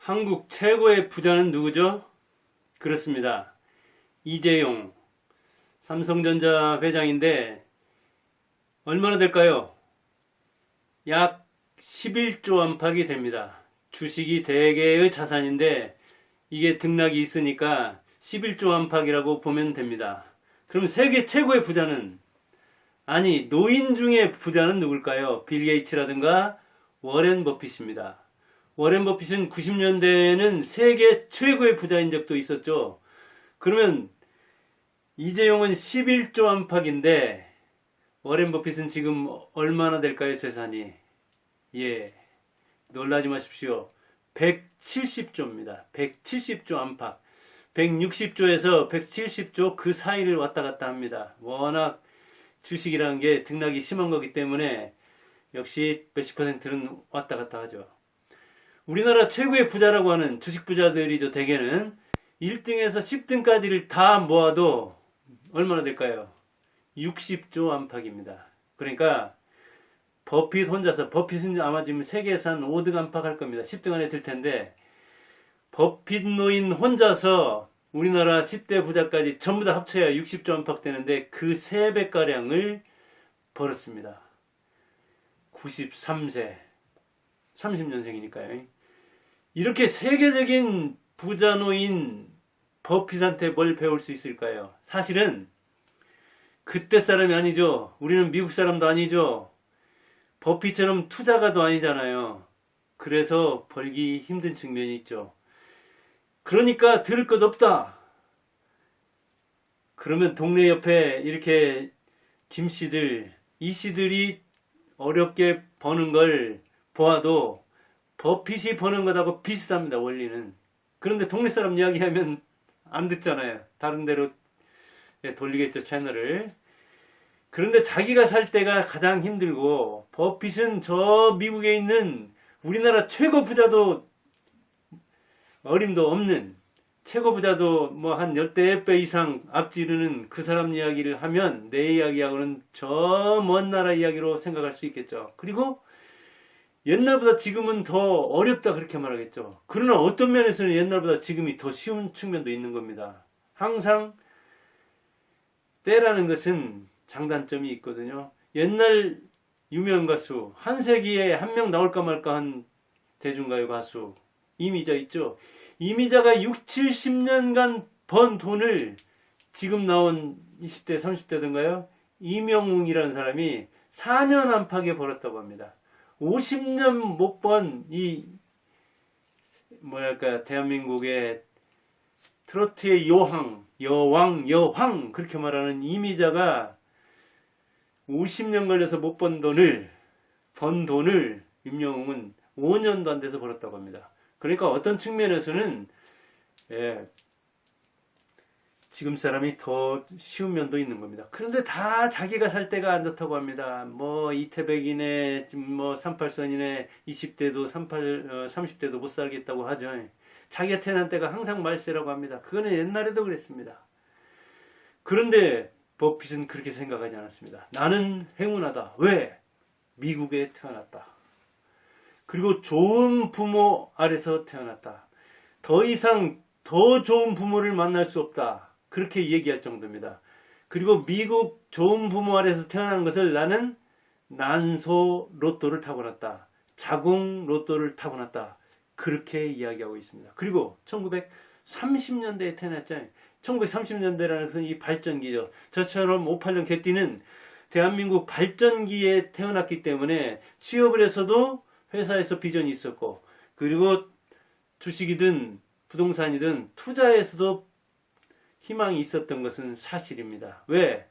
한국 최고의 부자는 누구죠? 그렇습니다. 이재용 삼성전자 회장인데 얼마나 될까요? 약 11조 안팎이 됩니다. 주식이 대개의 자산인데 이게 등락이 있으니까 11조 안팎이라고 보면 됩니다. 그럼 세계 최고의 부자는, 아니 노인 중에 부자는 누굴까요? 빌 게이츠라든가 워렌 버핏입니다. 워렌 버핏은 90년대에는 세계 최고의 부자인 적도 있었죠. 그러면 이재용은 11조 안팎인데 워렌 버핏은 지금 얼마나 될까요, 재산이? 예, 놀라지 마십시오. 170조입니다. 170조 안팎. 160조에서 170조 그 사이를 왔다 갔다 합니다. 워낙 주식이라는 게 등락이 심한 거기 때문에 역시 몇십 퍼센트는 왔다 갔다 하죠. 우리나라 최고의 부자라고 하는 주식 부자들이죠. 대개는 1등에서 10등까지를 다 모아도 얼마나 될까요? 60조 안팎입니다. 그러니까 버핏 혼자서, 버핏은 아마 지금 세계에서 한 5등 안팎 할 겁니다. 10등 안에 들 텐데 버핏 노인 혼자서 우리나라 10대 부자까지 전부 다 합쳐야 60조 안팎 되는데 그 3배가량을 벌었습니다. 93세 30년생이니까요. 이렇게 세계적인 부자 노인 버핏한테 뭘 배울 수 있을까요? 사실은 그때 사람이 아니죠. 우리는 미국 사람도 아니죠. 버핏처럼 투자가도 아니잖아요. 그래서 벌기 힘든 측면이 있죠. 그러니까 들을 것 없다. 그러면 동네 옆에 이렇게 김씨들, 이씨들이 어렵게 버는 걸 보아도 버핏이 버는 것하고 비슷합니다. 원리는. 그런데 동네 사람 이야기하면 안 듣잖아요. 다른 데로 돌리겠죠, 채널을. 그런데 자기가 살 때가 가장 힘들고, 버핏은 저 미국에 있는 우리나라 최고 부자도 어림도 없는, 최고 부자도 뭐 한 열대 배 이상 앞지르는 그 사람 이야기를 하면 내 이야기하고는 저 먼 나라 이야기로 생각할 수 있겠죠. 그리고 옛날보다 지금은 더 어렵다 그렇게 말하겠죠. 그러나 어떤 면에서는 옛날보다 지금이 더 쉬운 측면도 있는 겁니다. 항상 때라는 것은 장단점이 있거든요. 옛날 유명 가수, 한 세기에 한 명 나올까 말까 한 대중가요 가수 이미자 있죠. 이미자가 6, 70년간 번 돈을 지금 나온 20대, 30대든가요? 이명웅이라는 사람이 4년 안팎에 벌었다고 합니다. 50년 못 번 이 뭐랄까 대한민국의 트로트의 여왕 그렇게 말하는 이미자가 50년 걸려서 못 번 돈을 임영웅은 5년도 안 돼서 벌었다고 합니다. 그러니까 어떤 측면에서는 지금 사람이 더 쉬운 면도 있는 겁니다. 그런데 다 자기가 살 때가 안 좋다고 합니다. 뭐 이태백이네, 뭐 38선이네, 20대도 30대도 못 살겠다고 하죠. 자기가 태어난 때가 항상 말세라고 합니다. 그거는 옛날에도 그랬습니다. 그런데 버핏은 그렇게 생각하지 않았습니다. 나는 행운하다. 왜? 미국에 태어났다. 그리고 좋은 부모 아래서 태어났다. 더 이상 더 좋은 부모를 만날 수 없다. 그렇게 얘기할 정도입니다. 그리고 미국 좋은 부모 아래서 태어난 것을 나는 난소 로또를 타고났다. 자궁 로또를 타고났다. 그렇게 이야기하고 있습니다. 그리고 1930년대에 태어났잖아요. 1930년대라는 것은 이 발전기죠. 저처럼 58년 개띠는 대한민국 발전기에 태어났기 때문에 취업을 해서도 회사에서 비전이 있었고, 그리고 주식이든 부동산이든 투자에서도 희망이 있었던 것은 사실입니다. 왜?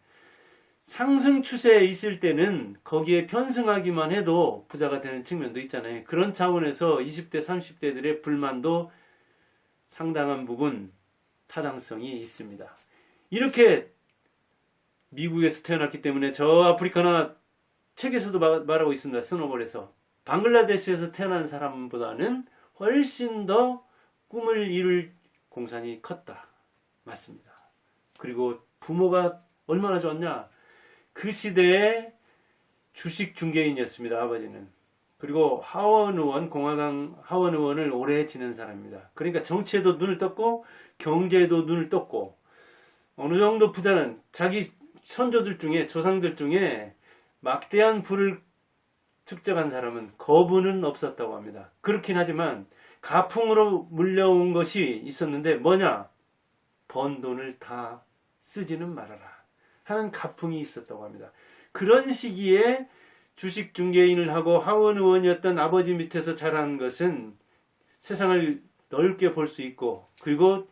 상승 추세에 있을 때는 거기에 편승하기만 해도 부자가 되는 측면도 있잖아요. 그런 차원에서 20대, 30대들의 불만도 상당한 부분 타당성이 있습니다. 이렇게 미국에서 태어났기 때문에 저 아프리카나 책에서도 말하고 있습니다. 스노볼에서. 방글라데시에서 태어난 사람보다는 훨씬 더 꿈을 이룰 공산이 컸다. 맞습니다. 그리고 부모가 얼마나 좋았냐? 그 시대의 주식 중개인이었습니다. 아버지는. 그리고 하원 의원, 공화당 하원 의원을 오래 지낸 사람입니다. 그러니까 정치에도 눈을 떴고 경제에도 눈을 떴고 어느 정도 부자는 자기 선조들 중에 조상들 중에 막대한 부를 축적한 사람은 거부는 없었다고 합니다. 그렇긴 하지만 가풍으로 물려온 것이 있었는데 뭐냐? 번 돈을 다 쓰지는 말아라 하는 가풍이 있었다고 합니다. 그런 시기에 주식 중개인을 하고 하원 의원이었던 아버지 밑에서 자란 것은 세상을 넓게 볼 수 있고, 그리고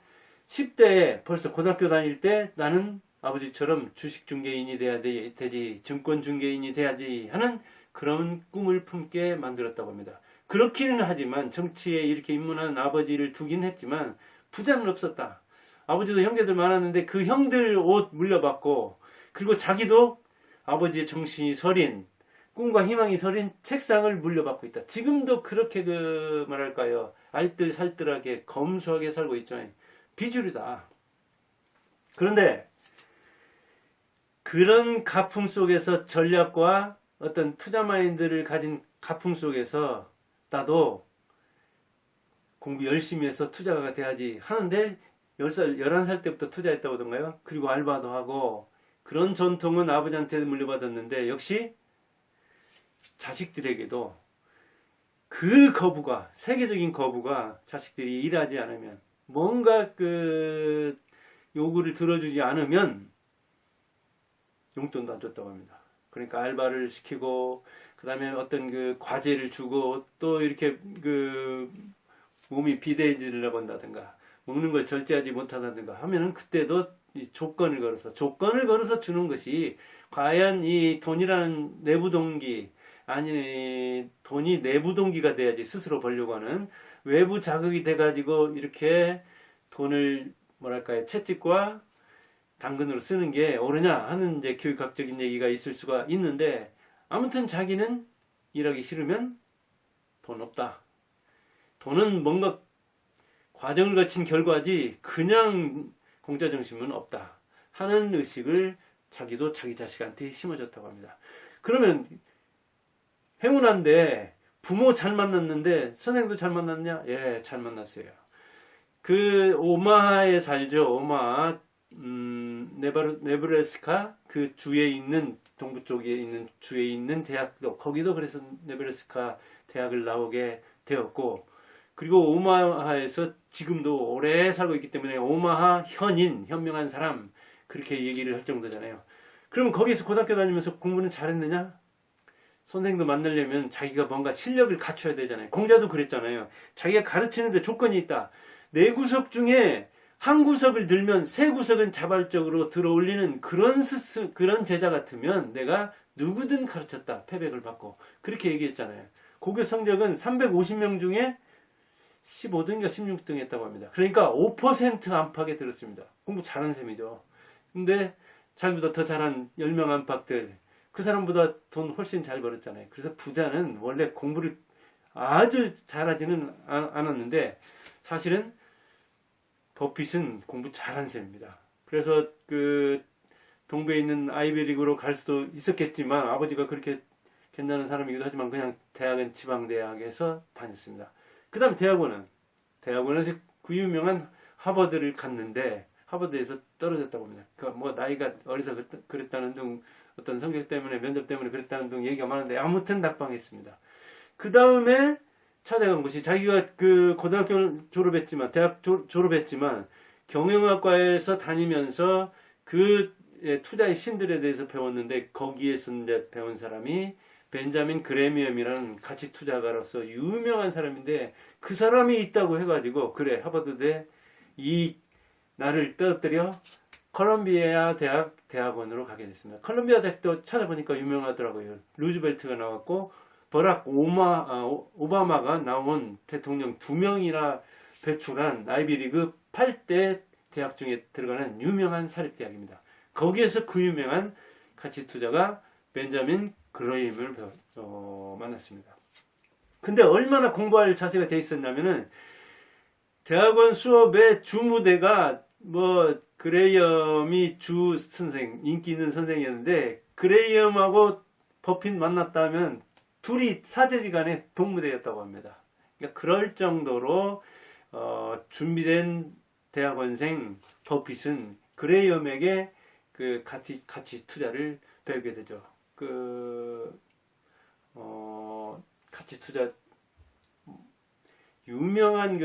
10대에 벌써 고등학교 다닐 때 나는 아버지처럼 주식 중개인이 돼야 되지, 증권 중개인이 돼야지 하는 그런 꿈을 품게 만들었다고 합니다. 그렇기는 하지만 정치에 이렇게 입문한 아버지를 두긴 했지만 부자는 없었다. 아버지도 형제들 많았는데 그 형들 옷 물려받고, 그리고 자기도 아버지의 정신이 서린, 꿈과 희망이 서린 책상을 물려받고 있다. 지금도 그렇게 말할까요? 알뜰살뜰하게 검소하게 살고 있죠. 비주류다. 그런데 그런 가풍 속에서, 전략과 어떤 투자 마인드를 가진 가풍 속에서 나도 공부 열심히 해서 투자가 돼야지 하는데 10살, 11살 때부터 투자했다고 하던가요? 그리고 알바도 하고, 그런 전통은 아버지한테 물려받았는데 역시 자식들에게도 그 거부가, 세계적인 거부가, 자식들이 일하지 않으면, 뭔가 요구를 들어주지 않으면 용돈도 안 줬다고 합니다. 그러니까 알바를 시키고, 그 다음에 어떤 과제를 주고, 또 이렇게 몸이 비대해지려고 한다든가, 먹는 걸 절제하지 못한다든가 하면은 그때도 조건을 걸어서 주는 것이, 과연 이 돈이라는 내부 동기, 아니 돈이 내부 동기가 돼야지 스스로 벌려고 하는, 외부 자극이 돼가지고 이렇게 돈을 뭐랄까요, 채찍과 당근으로 쓰는 게 옳으냐 하는 이제 교육학적인 얘기가 있을 수가 있는데, 아무튼 자기는 일하기 싫으면 돈 없다. 돈은 뭔가 과정을 거친 결과지 그냥 공짜 정신은 없다 하는 의식을 자기도 자기 자식한테 심어줬다고 합니다. 그러면 행운한데 부모 잘 만났는데 선생도 잘 만났냐? 예, 잘 만났어요. 오마하에 살죠. 오마하, 네브래스카 그 주에 있는, 동부 쪽에 있는 주에 있는 대학도, 거기도 그래서 네브래스카 대학을 나오게 되었고, 그리고 오마하에서 지금도 오래 살고 있기 때문에 오마하 현명한 사람, 그렇게 얘기를 할 정도잖아요. 그러면 거기서 고등학교 다니면서 공부는 잘했느냐? 선생도 만나려면 자기가 뭔가 실력을 갖춰야 되잖아요. 공자도 그랬잖아요. 자기가 가르치는데 조건이 있다. 4구석 중에 한 구석을 들면 3구석은 자발적으로 들어올리는 그런 제자 같으면 내가 누구든 가르쳤다. 패백을 받고. 그렇게 얘기했잖아요. 고교 성적은 350명 중에 15등인가 16등 했다고 합니다. 그러니까 5% 안팎에 들었습니다. 공부 잘한 셈이죠. 근데 자기보다 더 잘한 10명 안팎들, 그 사람보다 돈 훨씬 잘 벌었잖아요. 그래서 부자는 원래 공부를 아주 잘하지는 않았는데 사실은 버핏은 공부 잘한 셈입니다. 그래서 동부에 있는 아이비리그로 갈 수도 있었겠지만, 아버지가 그렇게 괜찮은 사람이기도 하지만 그냥 대학은 지방대학에서 다녔습니다. 그 다음 대학원에서 그 유명한 하버드를 갔는데 하버드에서 떨어졌다고 합니다. 뭐 나이가 어려서 그랬다는 등, 어떤 성격 때문에, 면접 때문에 그랬다는 등 얘기가 많은데 아무튼 낙방했습니다. 그 다음에 찾아간 것이, 자기가 고등학교 졸업했지만, 대학 졸업했지만 경영학과에서 다니면서 투자의 신들에 대해서 배웠는데, 거기에서 이제 배운 사람이 벤자민 그레미엄이라는 가치 투자가로서 유명한 사람인데, 그 사람이 있다고 해가지고, 그래, 하버드대 나를 떨어뜨려 컬럼비아 대학원으로 가게 됐습니다. 컬럼비아 대학도 찾아보니까 유명하더라고요. 루즈벨트가 나왔고, 버락 오바마가 나온 대통령 2명이나 배출한 아이비리그 8대 대학 중에 들어가는 유명한 사립대학입니다. 거기에서 그 유명한 가치투자가 벤자민 그레임을 만났습니다. 근데 얼마나 공부할 자세가 돼 있었냐면은, 대학원 수업의 주무대가 그레이엄이 주 선생, 인기 있는 선생이었는데, 그레이엄하고 버핏 만났다면 둘이 사제지간의 동무대였다고 합니다. 그러니까 그럴 정도로 준비된 대학원생 버핏은 그레이엄에게 그 가치 투자를 배우게 되죠. 가치 투자 유명한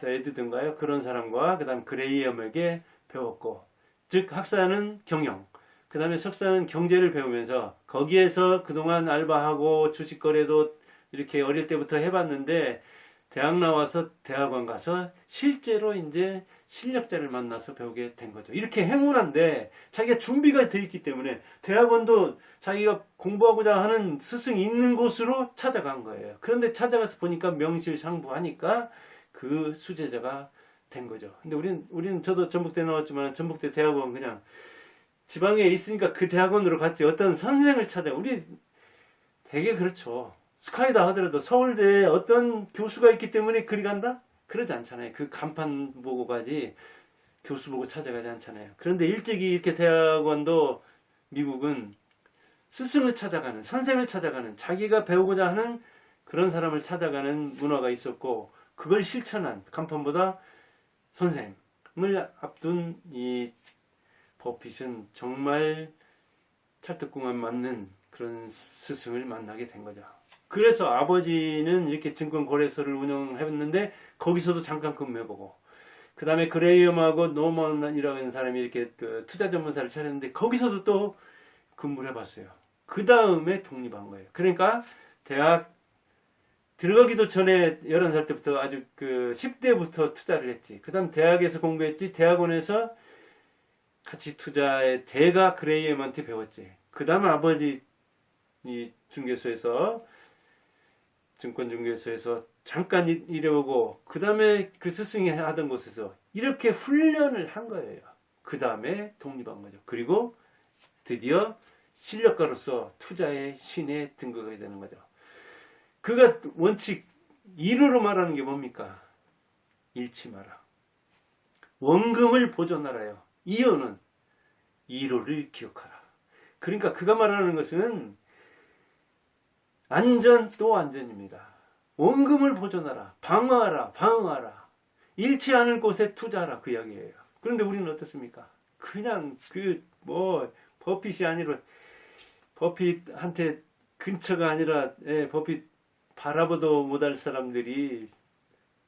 에드든가요? 그런 사람과 그다음 그레이엄에게 배웠고, 즉 학사는 경영, 그 다음에 석사는 경제를 배우면서 거기에서 그동안 알바하고 주식 거래도 이렇게 어릴 때부터 해봤는데 대학 나와서 대학원 가서 실제로 이제 실력자를 만나서 배우게 된 거죠. 이렇게 행운한데 자기가 준비가 돼 있기 때문에 대학원도 자기가 공부하고자 하는 스승이 있는 곳으로 찾아간 거예요. 그런데 찾아가서 보니까 명실상부하니까 그 수제자가 된 거죠. 근데 우리는 저도 전북대 나왔지만 전북대 대학원 그냥 지방에 있으니까 그 대학원으로 갔지 어떤 선생을 찾아. 우리 되게 그렇죠. 스카이다 하더라도 서울대에 어떤 교수가 있기 때문에 그리 간다? 그러지 않잖아요. 그 간판 보고 가지 교수 보고 찾아가지 않잖아요. 그런데 일찍이 이렇게 대학원도 미국은 스승을 찾아가는, 선생을 찾아가는, 자기가 배우고자 하는 그런 사람을 찾아가는 문화가 있었고, 그걸 실천한 간판보다 선생을 앞둔 이 버핏은 정말 찰떡궁합 맞는 그런 스승을 만나게 된 거죠. 그래서 아버지는 이렇게 증권거래소를 운영했는데 거기서도 잠깐 근무해보고, 그 다음에 그레이엄하고 노먼이라고 하는 사람이 이렇게 그 투자 전문사를 차렸는데 거기서도 또 근무를 해봤어요. 그 다음에 독립한 거예요. 그러니까 대학 들어가기도 전에 11살 때부터 아주 그 10대부터 투자를 했지. 그 다음 대학에서 공부했지. 대학원에서 가치 투자의 대가 그레이엄한테 배웠지. 그 다음에 아버지 이 중개소에서 증권중개소에서 잠깐 일해보고, 그 다음에 그 스승이 하던 곳에서 이렇게 훈련을 한 거예요. 그 다음에 독립한 거죠. 그리고 드디어 실력가로서 투자의 신에 등극하게 되는 거죠. 그가 원칙 1호로 말하는 게 뭡니까? 잃지 마라. 원금을 보존하라요. 2호는 1호를 기억하라. 그러니까 그가 말하는 것은 안전 또 안전입니다. 원금을 보존하라. 방어하라. 잃지 않을 곳에 투자하라. 그 이야기예요. 그런데 우리는 어떻습니까? 그냥 버핏이 아니라, 버핏한테 근처가 아니라, 버핏 바라보도 못할 사람들이,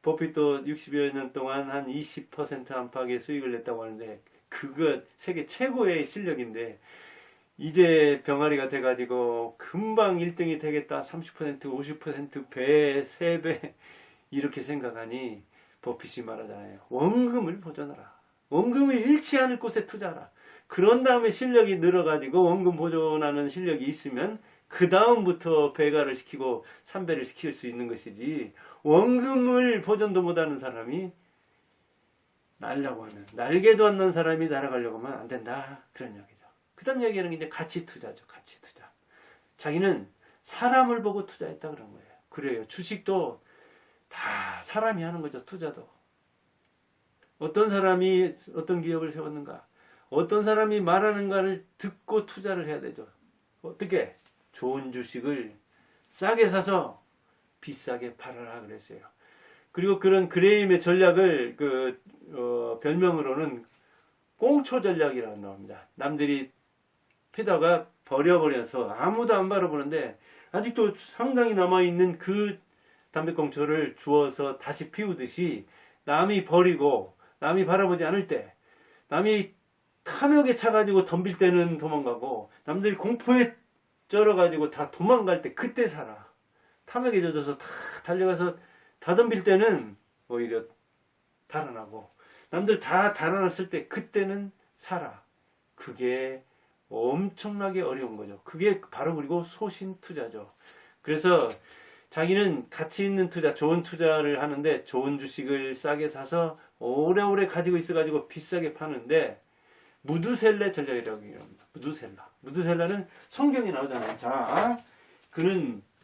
버핏도 60여 년 동안 한 20% 안팎의 수익을 냈다고 하는데, 그거 세계 최고의 실력인데, 이제 병아리가 돼가지고 금방 1등이 되겠다. 30%, 50% 배, 3배 이렇게 생각하니 버핏이 말하잖아요. 원금을 보존하라. 원금을 잃지 않을 곳에 투자하라. 그런 다음에 실력이 늘어가지고 원금 보존하는 실력이 있으면 그 다음부터 배가를 시키고 3배를 시킬 수 있는 것이지, 원금을 보존도 못하는 사람이 날려고 하면, 날개도 안 난 사람이 날아가려고 하면 안 된다. 그런 이야기죠. 그 다음 이야기하는 게 이제 가치 투자죠. 가치 투자. 자기는 사람을 보고 투자했다 그런 거예요. 그래요. 주식도 다 사람이 하는 거죠. 투자도. 어떤 사람이 어떤 기업을 세웠는가, 어떤 사람이 말하는가를 듣고 투자를 해야 되죠. 어떻게? 좋은 주식을 싸게 사서 비싸게 팔아라 그랬어요. 그리고 그런 그레이엄의 전략을 별명으로는 꽁초 전략이라고 나옵니다. 남들이 피다가 버려버려서 아무도 안 바라보는데 아직도 상당히 남아있는 그 담배꽁초를 주워서 다시 피우듯이, 남이 버리고 남이 바라보지 않을 때, 남이 탐욕에 차가지고 덤빌 때는 도망가고, 남들이 공포에 쩔어가지고 다 도망갈 때 그때 살아. 탐욕에 젖어서 다 달려가서 다 덤빌 때는 오히려 달아나고, 남들 다 달아났을 때 그때는 살아. 그게 엄청나게 어려운 거죠. 그게 바로 그리고 소신 투자죠. 그래서 자기는 가치 있는 투자, 좋은 투자를 하는데 좋은 주식을 싸게 사서 오래오래 가지고 있어가지고 비싸게 파는데, 무드셀러 전략이라고 합니다. 무드셀러는 성경에 나오잖아요. 자,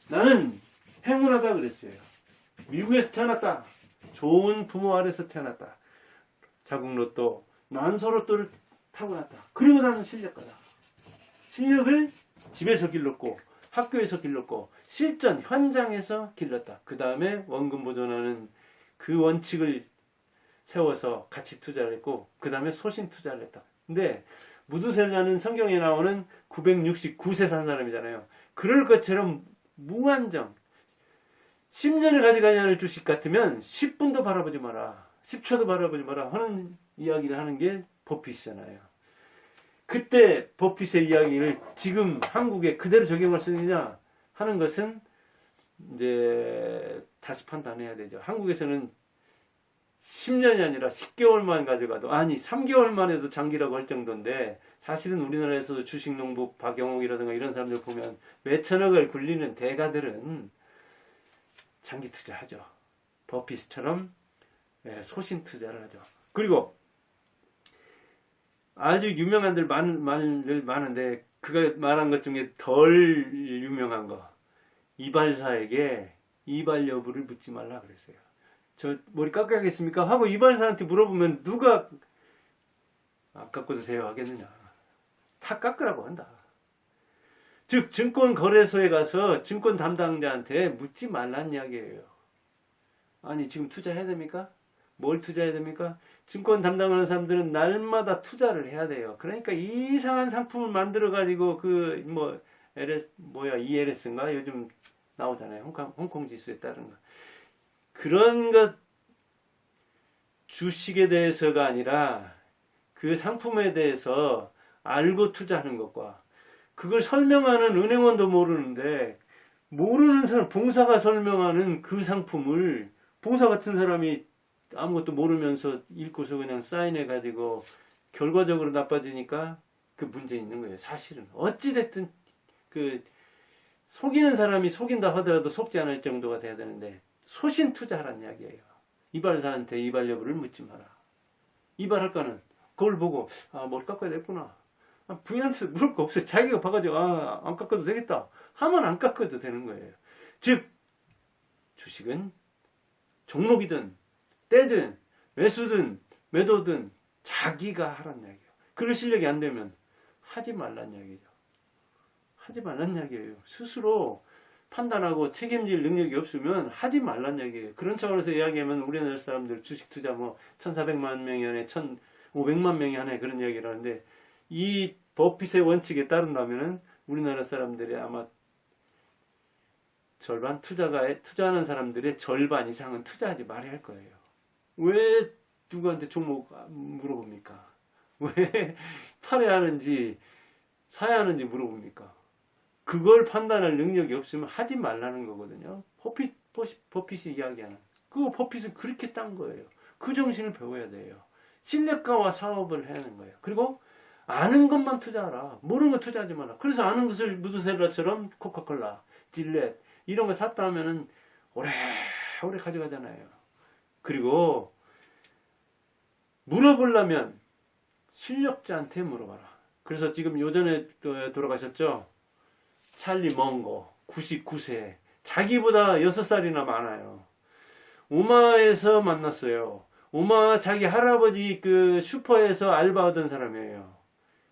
나는 행운하다 그랬어요. 미국에서 태어났다. 좋은 부모 아래서 태어났다. 자국로또, 난소로또를 타고났다. 그리고 나는 실력가다. 실력을 집에서 길렀고 학교에서 길렀고 실전 현장에서 길렀다. 그 다음에 원금 보존하는 그 원칙을 세워서 같이 투자를 했고 그 다음에 소신 투자를 했다. 근데 무두셀라는 성경에 나오는 969세 산 사람이잖아요. 그럴 것처럼 무한정 10년을 가져가냐는 주식 같으면 10분도 바라보지 마라. 10초도 바라보지 마라 하는 이야기를 하는 게 버핏이잖아요. 그때 버핏의 이야기를 지금 한국에 그대로 적용할 수 있느냐 하는 것은 이제 다시 판단해야 되죠. 한국에서는 10년이 아니라 10개월만 가져가도 아니 3개월만 해도 장기라고 할 정도인데 사실은 우리나라에서도 주식농부 박영옥이라든가 이런 사람들 보면 몇천억을 굴리는 대가들은 장기 투자하죠. 버핏처럼 소신 투자를 하죠. 그리고 아주 유명한들 많은데 그가 말한 것 중에 덜 유명한 거 이발사에게 이발 여부를 묻지 말라 그랬어요. 저 머리 깎아야겠습니까? 하고 이발사한테 물어보면 누가 안 깎아도 돼요 하겠느냐. 다 깎으라고 한다. 즉 증권거래소에 가서 증권 담당자한테 묻지 말란 이야기예요. 아니 지금 투자해야 됩니까? 뭘 투자해야 됩니까? 증권 담당하는 사람들은 날마다 투자를 해야 돼요. 그러니까 이상한 상품을 만들어 가지고 그 뭐 ELS인가 요즘 나오잖아요. 홍콩 지수에 따른 거. 그런 것 주식에 대해서가 아니라 그 상품에 대해서 알고 투자하는 것과 그걸 설명하는 은행원도 모르는데 모르는 사람 봉사가 설명하는 그 상품을 봉사 같은 사람이 아무것도 모르면서 읽고서 그냥 사인해 가지고 결과적으로 나빠지니까 그 문제 있는 거예요. 사실은 어찌됐든 그 속이는 사람이 속인다 하더라도 속지 않을 정도가 돼야 되는데 소신 투자하라는 이야기예요. 이발사한테 이발 여부를 묻지 마라. 이발할 거는 그걸 보고 뭘 깎아야 됐구나. 부인한테 물을 거 없어요. 자기가 봐가지고 안 깎아도 되겠다 하면 안 깎아도 되는 거예요. 즉 주식은 종목이든 때든 매수든 매도든 자기가 하란 이야기예요. 그럴 실력이 안 되면 하지 말란 이야기죠. 하지 말란 이야기예요. 스스로 판단하고 책임질 능력이 없으면 하지 말란 얘기예요. 그런 차원에서 이야기하면 우리나라 사람들 주식 투자 뭐 1,400만 명이 안에 1,500만 명이 안에 그런 이야기를 하는데 이 버핏의 원칙에 따른다면은 우리나라 사람들이 아마 절반 투자하는 사람들의 절반 이상은 투자하지 말아야 할 거예요. 왜 누구한테 종목 물어봅니까? 왜 팔아야 하는지 사야 하는지 물어봅니까? 그걸 판단할 능력이 없으면 하지 말라는 거거든요. 버핏이 이야기하는. 그 버핏은 그렇게 딴 거예요. 그 정신을 배워야 돼요. 신뢰가와 사업을 해야 하는 거예요. 그리고 아는 것만 투자하라. 모르는 거 투자하지 마라. 그래서 아는 것을 무드셀러처럼 코카콜라, 질렛 이런 거 샀다 하면은 오래 가져가잖아요. 그리고 물어보려면 실력자한테 물어봐라. 그래서 지금 요전에 돌아가셨죠? 찰리 멍거 99세 자기보다 6살이나 많아요. 오마에서 만났어요. 오마 자기 할아버지 그 슈퍼에서 알바하던 사람이에요.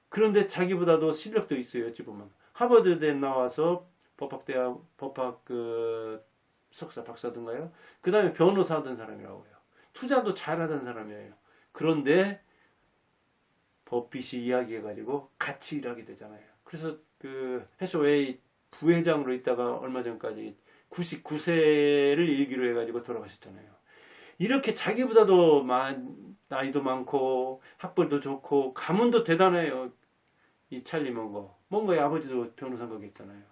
그런데 자기보다도 실력도 있어요. 어찌 보면 하버드대 나와서 법학 그 석사 박사든가요. 그 다음에 변호사 하던 사람이라고 해요. 투자도 잘하던 사람이에요. 그런데 버핏이 이야기해가지고 같이 일하게 되잖아요. 그래서 그 해서웨이 부회장으로 있다가 얼마 전까지 99세를 일기로 해가지고 돌아가셨잖아요. 이렇게 자기보다도 나이도 많고 학벌도 좋고 가문도 대단해요. 이 찰리 멍거의 아버지도 변호사인 거겠잖아요.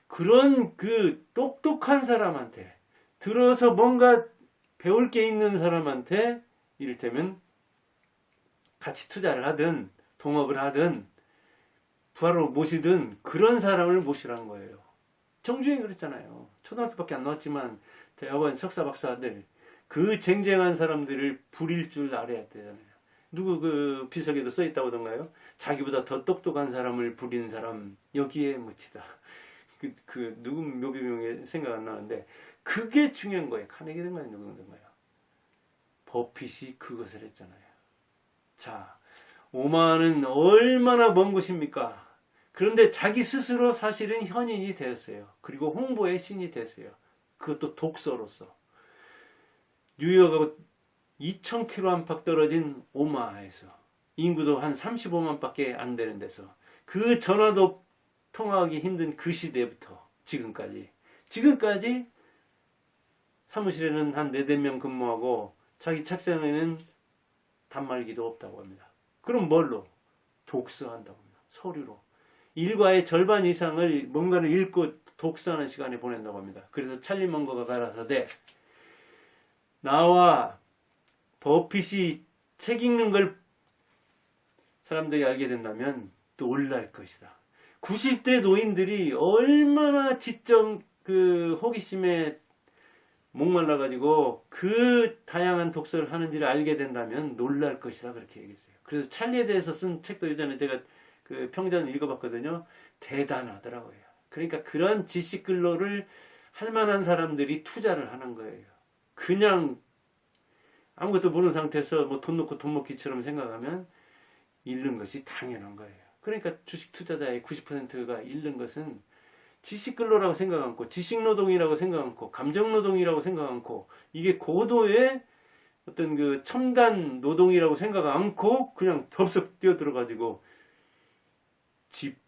그런 그 똑똑한 사람한테 들어서 뭔가 배울 게 있는 사람한테 이를테면 같이 투자를 하든 동업을 하든 부하로 모시든 그런 사람을 모시라는 거예요. 정주행이 그랬잖아요. 초등학교밖에 안 나왔지만 대학원 석사 박사들 그 쟁쟁한 사람들을 부릴 줄 알아야 되잖아요. 누구 그 비석에도 써 있다고던가요? 자기보다 더 똑똑한 사람을 부리는 사람 여기에 묻히다. 그 누구 묘비명에 생각 안 나는데 그게 중요한 거예요. 카네기든가요 누구든가요. 버핏이 그것을 했잖아요. 자, 오마는 얼마나 먼 곳입니까? 그런데 자기 스스로 사실은 현인이 되었어요. 그리고 홍보의 신이 됐어요. 그것도 독서로서. 뉴욕하고 2000km 안팎 떨어진 오마하에서 인구도 한 35만 밖에 안 되는 데서 그 전화도 통화하기 힘든 그 시대부터 지금까지 사무실에는 한 4~5명 근무하고 자기 책상에는 단말기도 없다고 합니다. 그럼 뭘로? 독서한다고 합니다. 서류로. 일과의 절반 이상을 뭔가를 읽고 독서하는 시간에 보낸다고 합니다. 그래서 찰리 먼거가 가라사대 나와 버핏이 책 읽는 걸 사람들이 알게 된다면 놀랄 것이다. 90대 노인들이 얼마나 지적 호기심에 목말라가지고 그 다양한 독서를 하는지를 알게 된다면 놀랄 것이다. 그렇게 얘기했어요. 그래서 찰리에 대해서 쓴 책도 예전에 제가 그 평전을 읽어봤거든요. 대단하더라고요. 그러니까 그런 지식 근로를 할 만한 사람들이 투자를 하는 거예요. 그냥 아무것도 모르는 상태에서 뭐 돈 놓고 돈 먹기처럼 생각하면 잃는 것이 당연한 거예요. 그러니까 주식 투자자의 90%가 잃는 것은 지식 근로라고 생각 않고 지식 노동이라고 생각 않고 감정 노동이라고 생각 않고 이게 고도의 어떤 그 첨단 노동이라고 생각 않고 그냥 덥석 뛰어들어가지고 집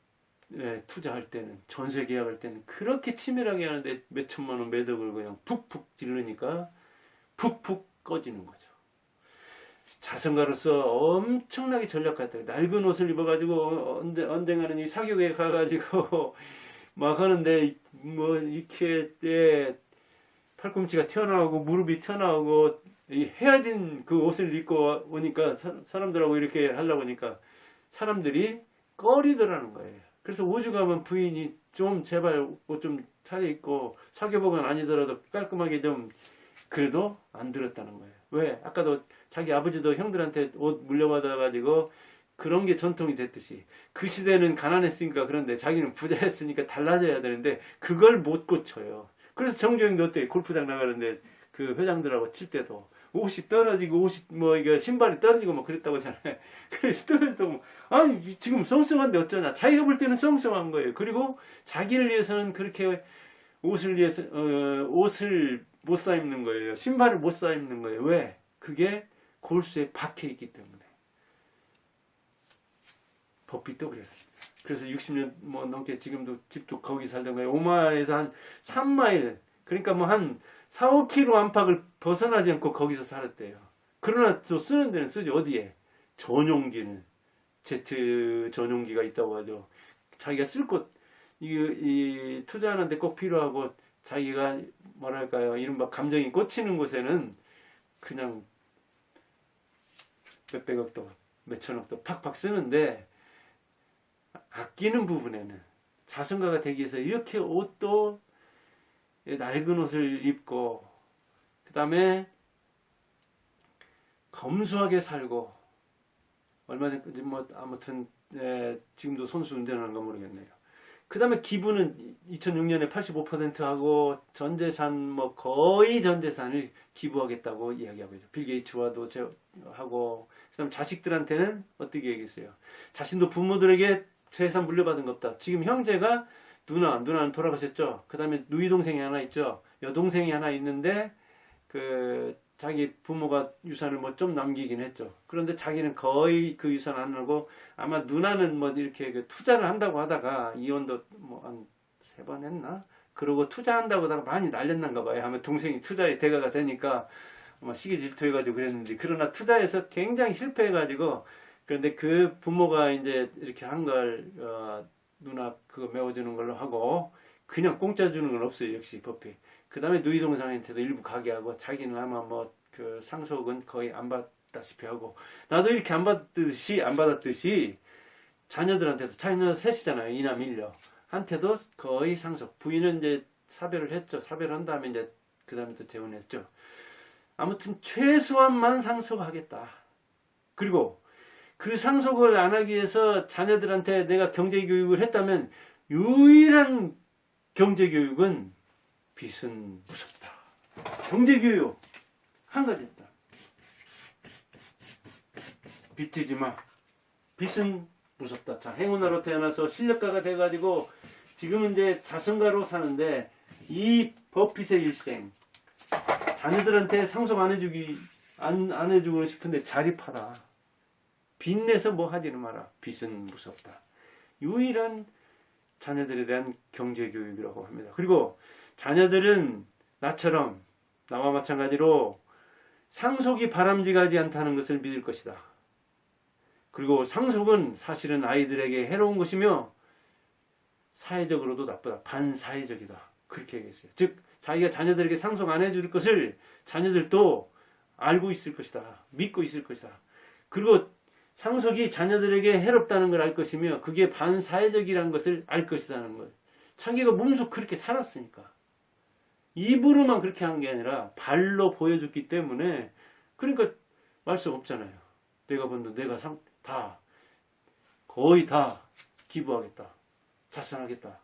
투자할 때는 전세 계약할 때는 그렇게 치밀하게 하는데 몇 천만 원 매덕을 그냥 푹푹 지르니까 푹푹 꺼지는 거죠. 자선가로서 엄청나게 전략가다. 낡은 옷을 입어가지고 언젠가는 이 사교계에 가가지고 막 하는데 뭐 이렇게 팔꿈치가 튀어나오고 무릎이 튀어나오고 헤어진 그 옷을 입고 오니까 사람들하고 이렇게 하려고 하니까 사람들이 꺼리더라는 거예요. 그래서 오죽 하면 부인이 좀 제발 옷 좀 차려입고 사교복은 아니더라도 깔끔하게 좀 그래도 안 들었다는 거예요. 왜? 아까도 자기 아버지도 형들한테 옷 물려받아가지고 그런 게 전통이 됐듯이 그 시대는 가난했으니까 그런데 자기는 부자였으니까 달라져야 되는데 그걸 못 고쳐요. 그래서 정주행도 어때? 골프장 나가는데 그 회장들하고 칠 때도 옷이 떨어지고 옷이 뭐 이거 신발이 떨어지고 뭐 그랬다고 하잖아요. 그래서 떨어지고 뭐 아니 지금 썽썽한데 어쩌냐. 자기가 볼 때는 썽썽한 거예요. 그리고 자기를 위해서는 그렇게 옷을 위해서 옷을 못 사 입는 거예요. 신발을 못 사 입는 거예요. 왜? 그게 골수에 박혀 있기 때문에. 버핏도 그랬습니다. 그래서 60년 뭐 넘게 지금도 집도 거기 살던 거예요. 오마에서 한 3마일 그러니까 뭐 한 4~5km 안팎을 벗어나지 않고 거기서 살았대요. 그러나 또 쓰는 데는 쓰죠. 어디에? 전용기는 제트 전용기가 있다고 하죠. 자기가 쓸 곳, 이 투자하는데 꼭 필요하고 자기가 뭐랄까요, 이른바 감정이 꽂히는 곳에는 그냥 몇백억도 몇천억도 팍팍 쓰는데 아끼는 부분에는 자선가가 되기 위해서 이렇게 옷도 낡은 옷을 입고 그 다음에 검소하게 살고 얼마 전까지 뭐 아무튼 지금도 손수 운전하는 거 모르겠네요. 그 다음에 기부는 2006년에 85%하고 전재산 뭐 거의 전재산을 기부하겠다고 이야기하고 있죠. 빌 게이츠와도 하고 그 다음에 자식들한테는 어떻게 얘기했어요? 자신도 부모들에게 재산 물려받은 거 없다. 지금 형제가 누나는 돌아가셨죠. 그 다음에 누이 동생이 하나 있죠. 여동생이 하나 있는데 그 자기 부모가 유산을 뭐 좀 남기긴 했죠. 그런데 자기는 거의 그 유산 안 하고 아마 누나는 뭐 이렇게 그 투자를 한다고 하다가 이혼도 뭐 한 3번 했나? 그러고 투자한다고 하다가 많이 날렸는가 봐요. 아마 동생이 투자의 대가가 되니까 아마 시기 질투해가지고 그랬는데 그러나 투자해서 굉장히 실패해가지고 그런데 그 부모가 이제 이렇게 한 걸 누나 그거 메워주는 걸로 하고 그냥 공짜 주는 건 없어요. 역시 버핏. 그 다음에 누이 동생한테도 일부 가게 하고 자기는 아마 뭐 그 상속은 거의 안 받다시피 하고 나도 이렇게 안 받았듯이 자녀들한테도 자녀 셋이잖아요. 이남 일녀 한테도 거의 상속. 부인은 이제 사별을 했죠. 사별한 다음에 이제 그 다음에 또 재혼했죠. 아무튼 최소한만 상속하겠다. 그리고 그 상속을 안 하기 위해서 자녀들한테 내가 경제교육을 했다면 유일한 경제교육은 빚은 무섭다. 경제교육 한 가지 있다. 빚지지 마. 빚은 무섭다. 자, 행운아로 태어나서 실력가가 돼가지고 지금은 이제 자선가로 사는데 이 버핏의 일생 자녀들한테 상속 안 해주고 싶은데 자립하라. 빚내서 뭐 하지는 마라. 빚은 무섭다. 유일한 자녀들에 대한 경제교육이라고 합니다. 그리고 자녀들은 나처럼 나와 마찬가지로 상속이 바람직하지 않다는 것을 믿을 것이다. 그리고 상속은 사실은 아이들에게 해로운 것이며 사회적으로도 나쁘다. 반사회적이다. 그렇게 얘기했어요. 즉 자기가 자녀들에게 상속 안 해줄 것을 자녀들도 알고 있을 것이다. 믿고 있을 것이다. 그리고 상속이 자녀들에게 해롭다는 걸 알 것이며 그게 반사회적이라는 것을 알 것이라는 것. 자기가 몸소 그렇게 살았으니까. 입으로만 그렇게 한 게 아니라 발로 보여줬기 때문에 그러니까 말씀 없잖아요. 내가 본 돈 내가 거의 다 기부하겠다. 자선하겠다.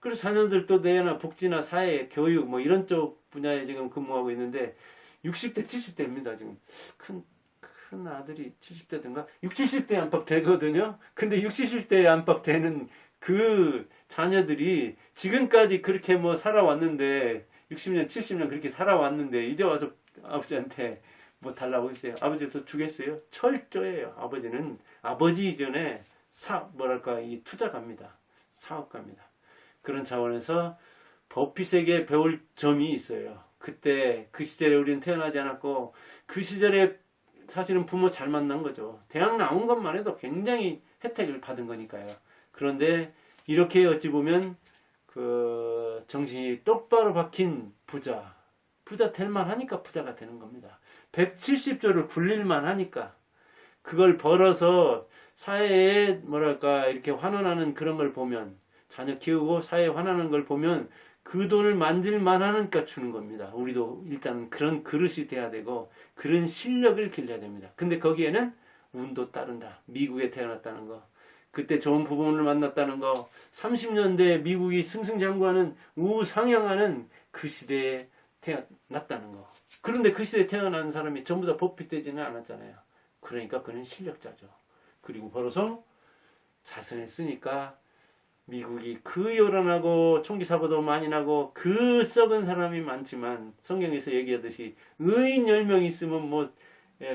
그래서 자녀들도 내나 복지나 사회, 교육 뭐 이런 쪽 분야에 지금 근무하고 있는데 60대, 70대입니다. 지금 큰 아들이 70대든가 60, 70대 안팎 되거든요. 근데 60, 70대 안팎 되는 그 자녀들이 지금까지 그렇게 뭐 살아왔는데 60년, 70년 그렇게 살아왔는데 이제 와서 아버지한테 뭐 달라고 했어요. 아버지도 주겠어요? 철저해요. 아버지는 아버지 이전에 이 투자가입니다. 사업가입니다. 그런 차원에서 버핏에게 배울 점이 있어요. 그때 그 시절에 우리는 태어나지 않았고 그 시절에 사실은 부모 잘 만난 거죠. 대학 나온 것만 해도 굉장히 혜택을 받은 거니까요. 그런데 이렇게 어찌 보면 그 정신이 똑바로 박힌 부자 될만 하니까 부자가 되는 겁니다. 170조를 굴릴만 하니까 그걸 벌어서 사회에 이렇게 환원하는 그런 걸 보면 자녀 키우고 사회에 환원하는 걸 보면 그 돈을 만질만 하니까 주는 겁니다. 우리도 일단 그런 그릇이 돼야 되고 그런 실력을 길러야 됩니다. 근데 거기에는 운도 따른다. 미국에 태어났다는 거. 그때 좋은 부모를 만났다는 거. 30년대 미국이 승승장구하는 우상향하는 그 시대에 태어났다는 거. 그런데 그 시대에 태어난 사람이 전부 다 버핏되지는 않았잖아요. 그러니까 그는 실력자죠. 그리고 벌어서 자선했으니까 미국이 그 요란하고 총기 사고도 많이 나고 그 썩은 사람이 많지만 성경에서 얘기하듯이 의인 10명 있으면 뭐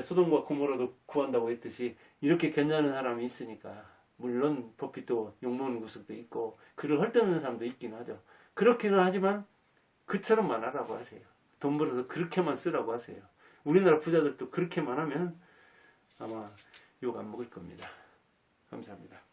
소돔과 고모라도 구한다고 했듯이 이렇게 괜찮은 사람이 있으니까 물론 버핏도 욕먹는 구석도 있고 그를 헐뜯는 사람도 있긴 하죠. 그렇기는 하지만 그처럼만 하라고 하세요. 돈 벌어서 그렇게만 쓰라고 하세요. 우리나라 부자들도 그렇게만 하면 아마 욕 안 먹을 겁니다. 감사합니다.